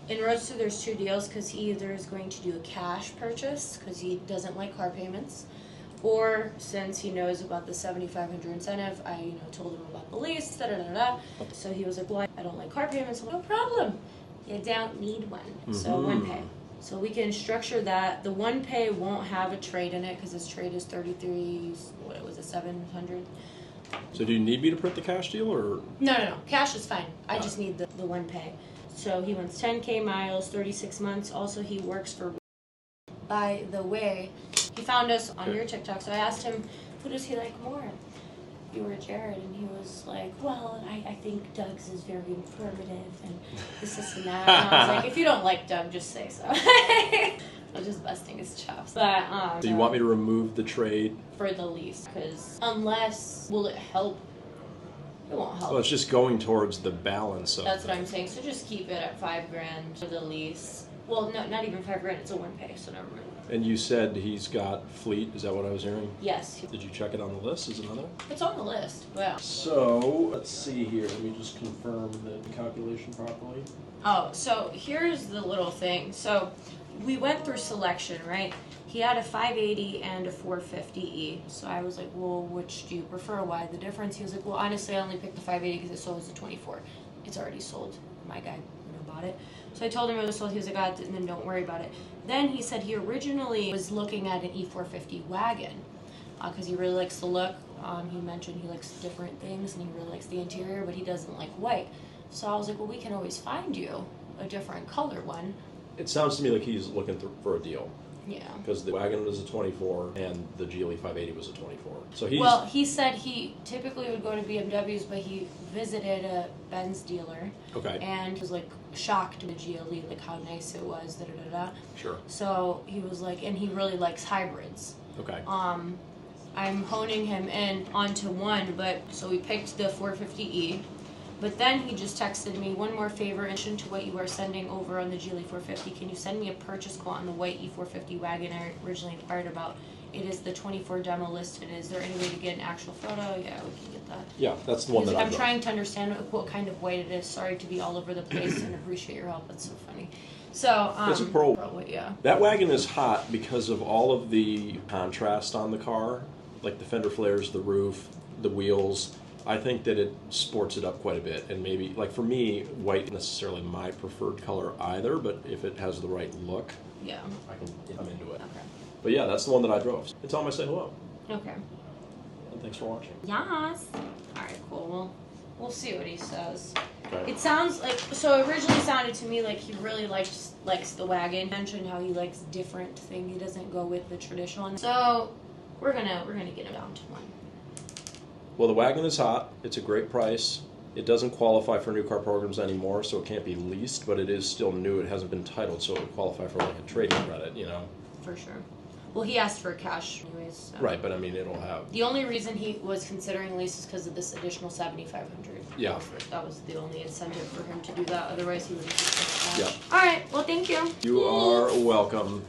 In Roadster, there's two deals because he either is going to do a cash purchase because he doesn't like car payments, or since he knows about the $7,500 incentive, I told him about the lease, So he was like, well, I don't like car payments. I'm like, no problem. You don't need one. Mm-hmm. So one pay. So we can structure that. The one pay won't have a trade in it because his trade is 33, what was it, 700? So do you need me to print the cash deal or? No. Cash is fine. I just need the one pay. So he wants 10K miles, 36 months. Also, he works for... By the way, he found us on your TikTok, so I asked him, who does he like more? You were Jared, and he was like, well, I think Doug's is very informative, and this and that. And I was like, if you don't like Doug, just say so. I was just busting his chops. But, so you want me to remove the trade? For the lease, because unless, will it help? It won't help. Well, it's just going towards the balance of... That's what I'm saying, so just keep it at $5,000 for the lease. Well, no, not even $5,000, it's a one pay, so never mind. And you said he's got fleet, is that what I was hearing? Yes. Did you check it on the list? Is it on there? It's on the list, yeah. So, let's see here, let me just confirm the calculation properly. Oh, so here's the little thing. So, we went through selection, right? He had a 580 and a 450E. So I was like, well, which do you prefer? Why the difference? He was like, well, honestly, I only picked the 580 because it sold as a 24. It's already sold. My guy bought it. So I told him it was sold. He was like, oh, and then don't worry about it. Then he said he originally was looking at an E450 wagon because he really likes the look. He mentioned he likes different things and he really likes the interior, but he doesn't like white. So I was like, well, we can always find you a different color one. It sounds to me like he's looking for a deal. Yeah. Because the wagon was a 24 and the GLE 580 was a 24. So Well, he said he typically would go to BMWs, but he visited a Benz dealer. Okay. And he was like shocked with the GLE, like how nice it was, Sure. So he was like, and he really likes hybrids. Okay. I'm honing him in onto one, but so we picked the 450E. But then he just texted me, one more favor, in addition to what you are sending over on the GLE 450, can you send me a purchase quote on the white E450 wagon I originally inquired about? It is the 24 demo listed. Is there any way to get an actual photo? Yeah, we can get that. Yeah, that's the one that I'm trying to understand what kind of white it is. Sorry to be all over the place and appreciate your help. That's so funny. So, it's a pearl white, yeah. That wagon is hot because of all of the contrast on the car, like the fender flares, the roof, the wheels. I think that it sports it up quite a bit, and maybe, like for me, white isn't necessarily my preferred color either, but if it has the right look, yeah, I'm into it. Okay. But yeah, that's the one that I drove. And tell him I say hello. Okay. And thanks for watching. Yes. All right, cool. We'll see what he says. Okay. It sounds like, so it originally sounded to me like he really likes the wagon. He mentioned how he likes different things. He doesn't go with the traditional one. So we're gonna get him down to one. Well, the wagon is hot. It's a great price. It doesn't qualify for new car programs anymore, so it can't be leased, but it is still new. It hasn't been titled, so it would qualify for like a trading credit, For sure. Well, he asked for cash anyways. So. Right, but I mean, it'll have... The only reason he was considering lease is because of this additional $7,500. Yeah. That was the only incentive for him to do that. Otherwise, he would have just... Yeah. All right. Well, thank you. You are welcome.